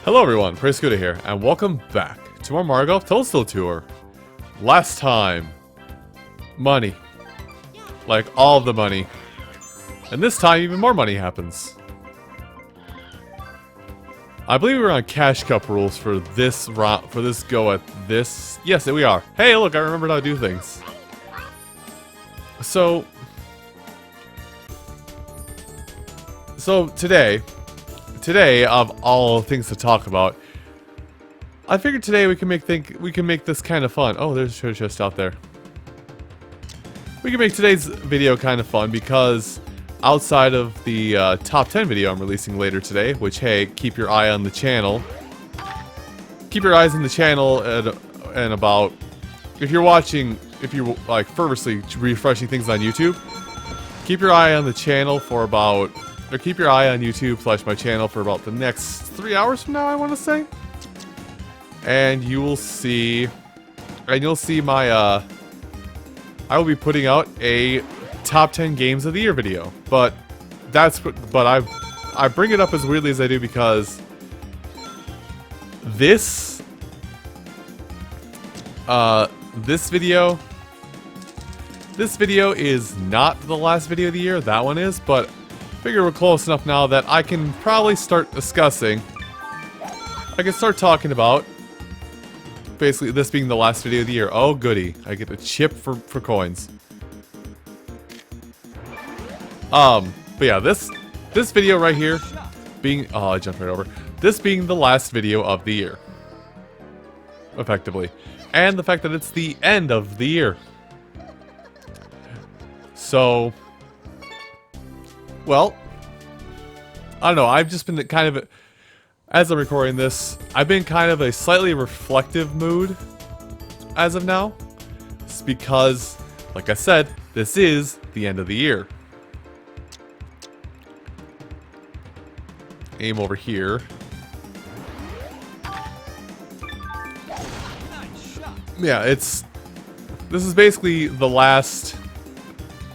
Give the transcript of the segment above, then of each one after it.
Hello everyone, Prescuda here, and welcome back to our Mario Golf Toadstool tour. Last time, money. Like, all of the money. And this time, even more money happens. I believe we're on Cash Cup rules for this round, for this go at this. Yes, we are. Hey, look, I remembered how to do things. So today, of all things to talk about, I figured today we can make this kind of fun. Oh, there's a treasure chest out there. We can make today's video kind of fun because outside of the top 10 video I'm releasing later today, which, hey, keep your eye on the channel. Keep your eyes on the channel and about, if you're like fervently refreshing things on YouTube, keep your eye on the channel for about, or keep your eye on YouTube / my channel for about the next 3 hours from now, I want to say. And you will see, my, I will be putting out a top 10 games of the year video. But I bring it up as weirdly as I do because this video is not the last video of the year. That one is, but I figure we're close enough now that I can probably start discussing. I can start talking about basically this being the last video of the year. Oh goody, I get a chip for coins. But yeah, this video right here being, oh, I jumped right over. This being the last video of the year, effectively, and the fact that it's the end of the year. So, well, I don't know, I've just been kind of, as I'm recording this, I've been kind of a slightly reflective mood as of now. It's because, like I said, this is the end of the year. Aim over here. Yeah, this is basically the last,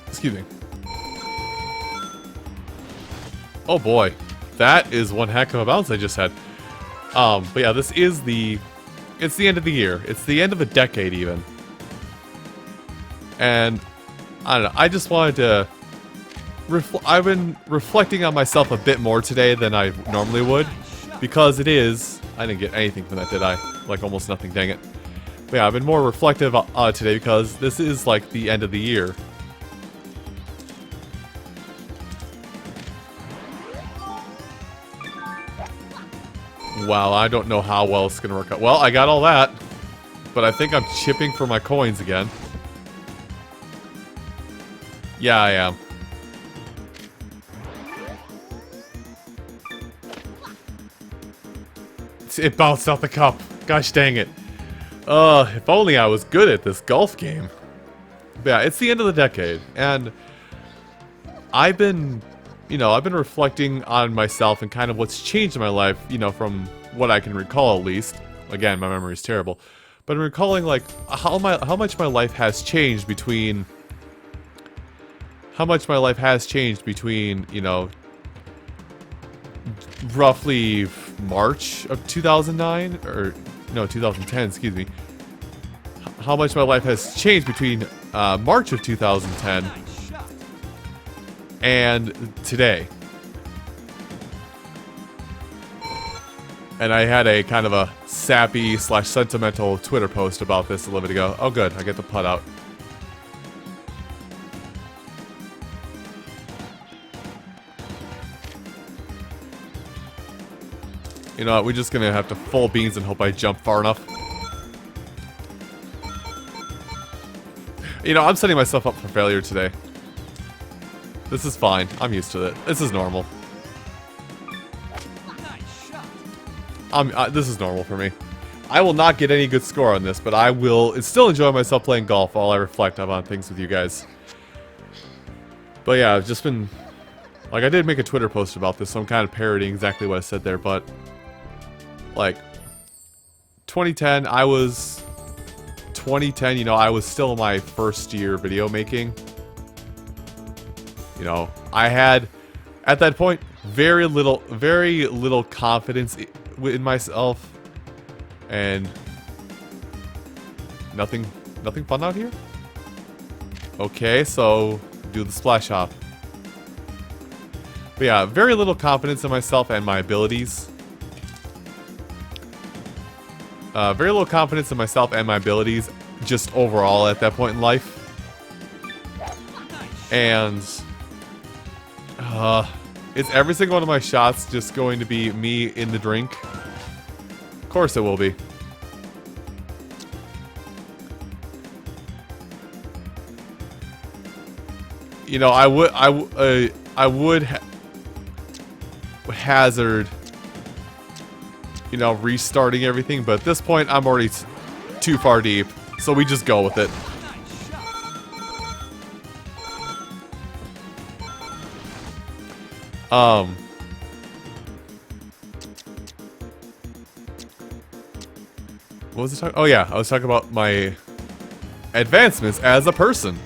excuse me. Oh boy, that is one heck of a bounce I just had. But yeah, it's the end of the year. It's the end of a decade even. And I don't know, I just wanted to I've been reflecting on myself a bit more today than I normally would, because it is, I didn't get anything from that, did I? Like almost nothing, dang it. But yeah, I've been more reflective today because this is like the end of the year. Wow, I don't know how well it's gonna work out. Well, I got all that, but I think I'm chipping for my coins again. Yeah, I am. It bounced out the cup. Gosh dang it. If only I was good at this golf game. But yeah, it's the end of the decade, and I've been reflecting on myself and kind of what's changed in my life, from what I can recall at least. Again, my memory is terrible. But I'm recalling, like, how much my life has changed between, roughly March of 2009, or no, 2010, excuse me. How much my life has changed between March of 2010 and today. And I had a kind of a sappy / sentimental Twitter post about this a little bit ago. Oh good, I get the putt out. You know what, we're just gonna have to full beans and hope I jump far enough. You know, I'm setting myself up for failure today. This is fine. I'm used to it. This is normal. This is normal for me. I will not get any good score on this, but I will still enjoy myself playing golf while I reflect on things with you guys. But yeah, I've just been, like, I did make a Twitter post about this, so I'm kind of parodying exactly what I said there, but like 2010, I was still in my first year video making. I had, at that point, very little confidence in myself. And nothing fun out here? Okay, so do the splash hop. But yeah, very little confidence in myself and my abilities. Very little confidence in myself and my abilities, just overall at that point in life. And is every single one of my shots just going to be me in the drink? Of course it will be. You know, I would hazard, you know, restarting everything, but at this point I'm already too far deep, so we just go with it. What was I talking? Oh yeah, I was talking about my advancements as a person.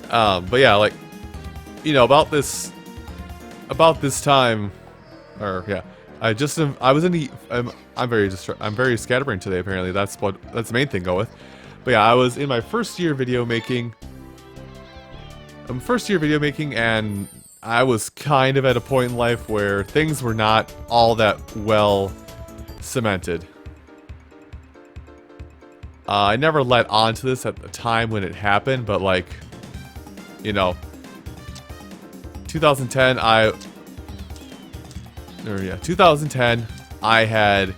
But yeah, like, you know, about this time, or yeah, I was in the, I'm very scatterbrained today. Apparently, that's the main thing. Go with, but yeah, I was in my first year video making. And I was kind of at a point in life where things were not all that well cemented. I never let on to this at the time when it happened, but like, you know, 2010, 2010, I had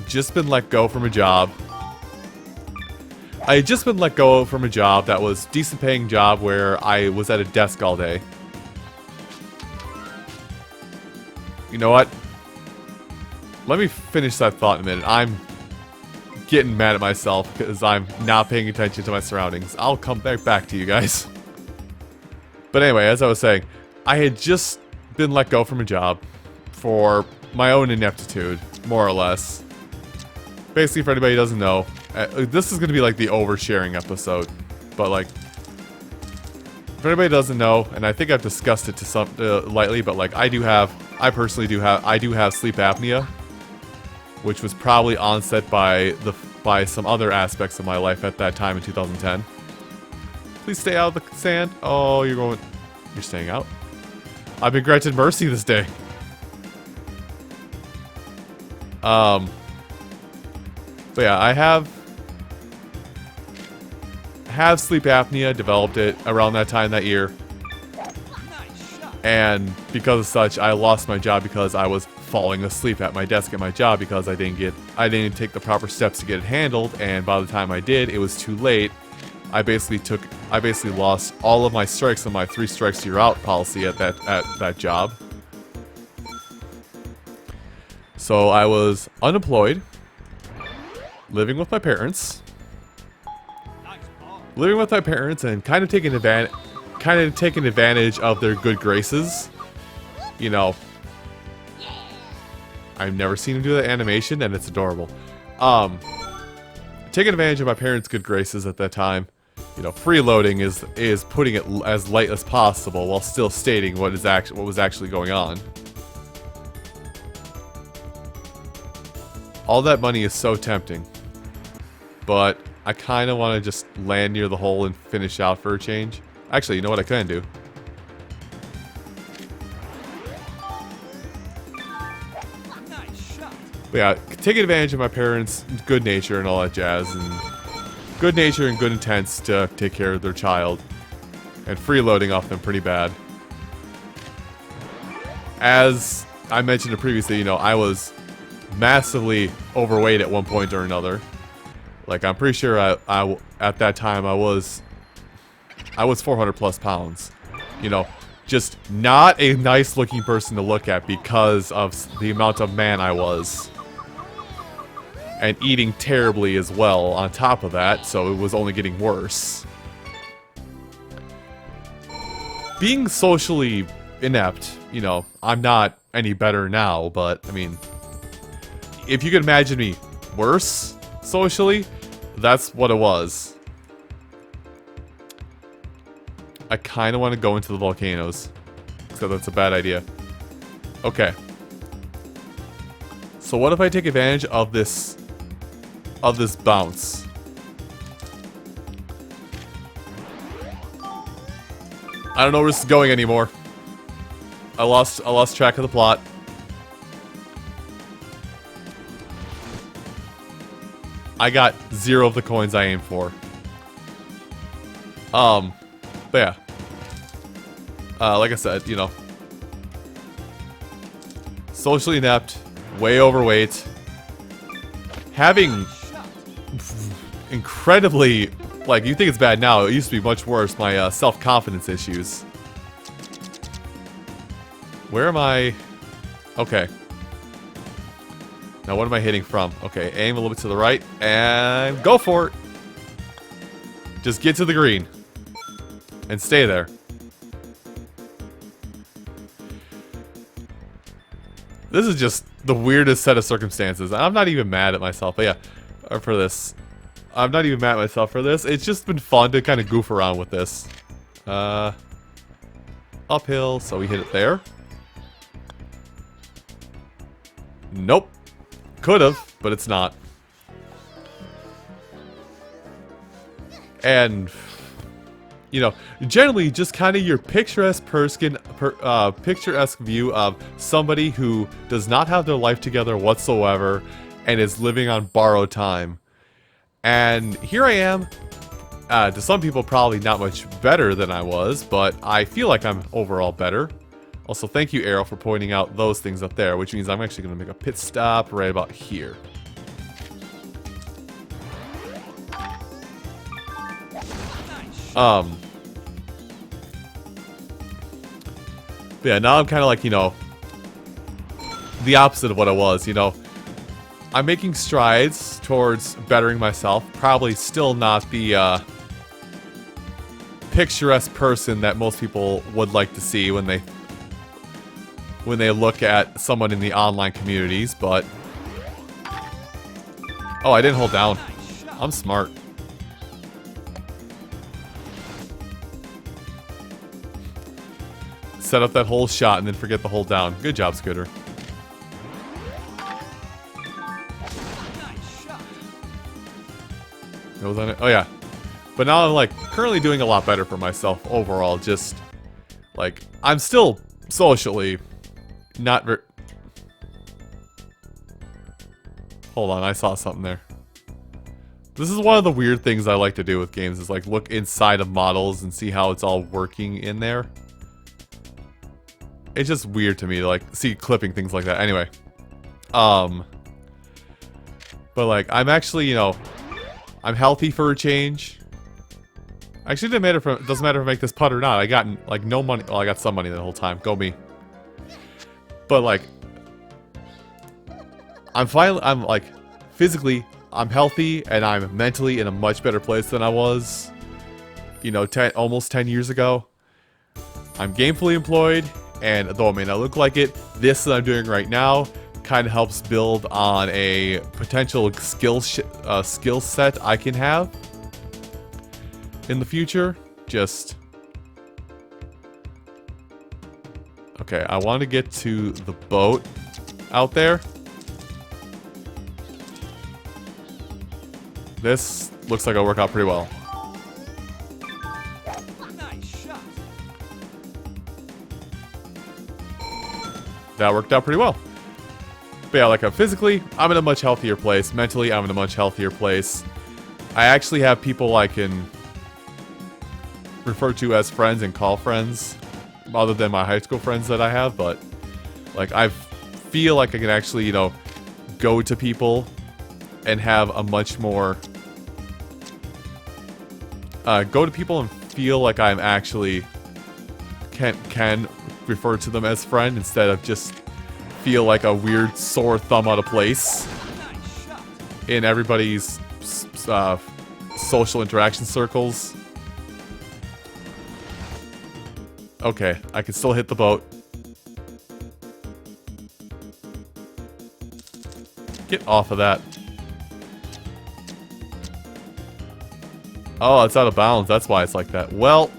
just been let go from a job. I had just been let go from a job that was a decent paying job where I was at a desk all day. You know what? Let me finish that thought in a minute. I'm getting mad at myself because I'm not paying attention to my surroundings. I'll come back to you guys. But anyway, as I was saying, I had just been let go from a job for my own ineptitude, more or less. Basically, for anybody who doesn't know, this is going to be like the oversharing episode. But like, for anybody who doesn't know, and I think I've discussed it to some lightly, but like I do have sleep apnea, which was probably onset by some other aspects of my life at that time in 2010. Please stay out of the sand. Oh, you're staying out. I've been granted mercy this day. But yeah, I have sleep apnea, developed it around that time that year. And because of such, I lost my job because I was falling asleep at my desk at my job because I didn't take the proper steps to get it handled, and by the time I did, it was too late. I basically lost all of my strikes on my 3 strikes you're out policy at that job. So I was unemployed, living with my parents, and kind of taking advantage of their good graces. You know, I've never seen him do that animation, and it's adorable. Taking advantage of my parents' good graces at that time. You know, freeloading is putting it as light as possible while still stating what was actually going on. All that money is so tempting, but I kind of want to just land near the hole and finish out for a change. Actually, you know what I can do? But yeah, taking advantage of my parents' good nature and all that jazz, and good nature and good intents to take care of their child, and freeloading off them pretty bad. As I mentioned previously, you know, I was massively overweight at one point or another. Like, I'm pretty sure I at that time I was 400 plus pounds. You know, just not a nice looking person to look at because of the amount of man I was. And eating terribly as well on top of that, so it was only getting worse. Being socially inept, you know, I'm not any better now, but, I mean, if you could imagine me worse socially, that's what it was. I kind of want to go into the volcanoes. So that's a bad idea. Okay. So what if I take advantage of this bounce? I don't know where this is going anymore. I lost track of the plot. I got 0 of the coins I aimed for. But yeah. Like I said, you know, socially inept, way overweight, having incredibly, like, you think it's bad now, it used to be much worse, my self-confidence issues. Where am I? Okay. Now what am I hitting from? Okay, aim a little bit to the right, and go for it! Just get to the green. And stay there. This is just the weirdest set of circumstances. I'm not even mad at myself, but yeah, for this. I'm not even mad at myself for this. It's just been fun to kind of goof around with this. Uphill, so we hit it there. Nope. Could've, but it's not. And, you know, generally just kind of your picturesque view of somebody who does not have their life together whatsoever and is living on borrowed time. And here I am, to some people probably not much better than I was, but I feel like I'm overall better. Also, thank you, Arrow, for pointing out those things up there, which means I'm actually going to make a pit stop right about here. But yeah, now I'm kind of like, you know, the opposite of what I was, you know. I'm making strides towards bettering myself. Probably still not the picturesque person that most people would like to see when they look at someone in the online communities, but... Oh, I didn't hold down. I'm smart. Set up that whole shot and then forget the hold down. Good job, Scooter. Goes on it. Oh yeah. But now I'm like currently doing a lot better for myself overall. Just like I'm still socially not very... Hold on, I saw something there. This is one of the weird things I like to do with games is like look inside of models and see how it's all working in there. It's just weird to me to like see clipping things like that. Anyway. But like I'm actually, you know, I'm healthy for a change. Actually, it doesn't matter if I make this putt or not. I got like no money. Well, I got some money the whole time. Go me. But like, I'm like, physically, I'm healthy and I'm mentally in a much better place than I was, you know, almost 10 years ago. I'm gainfully employed, and though it may not look like it, this that I'm doing right now kind of helps build on a potential skill set I can have in the future. Just... Okay, I want to get to the boat out there. This looks like it'll work out pretty well. Nice shot. That worked out pretty well. But yeah, like physically, I'm in a much healthier place. Mentally, I'm in a much healthier place. I actually have people I can refer to as friends and call friends, other than my high school friends that I have, but like I feel like I can actually, you know, go to people and have a much more go to people and feel like I'm actually can refer to them as friend instead of just feel like a weird sore thumb out of place in everybody's social interaction circles. Okay, I can still hit the boat. Get off of that. Oh, it's out of bounds. That's why it's like that. Well,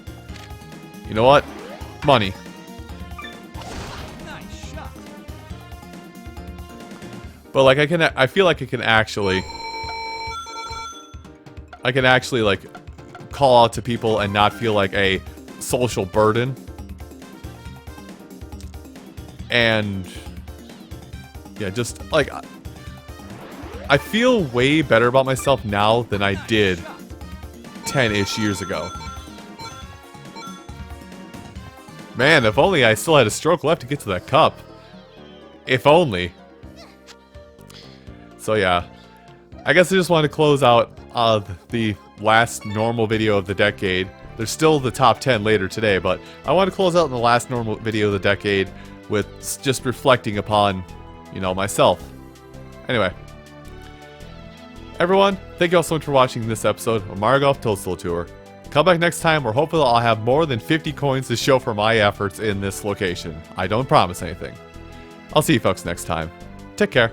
you know what? Money. But like I feel like I can actually like call out to people and not feel like a social burden. And yeah, just like I feel way better about myself now than I did 10-ish years ago. Man, if only I still had a stroke left to get to that cup. If only. So yeah, I guess I just wanted to close out the last normal video of the decade. There's still the top 10 later today, but I want to close out in the last normal video of the decade with just reflecting upon, you know, myself. Anyway. Everyone, thank you all so much for watching this episode of Mario Golf Toadstool Tour. Come back next time where hopefully I'll have more than 50 coins to show for my efforts in this location. I don't promise anything. I'll see you folks next time. Take care.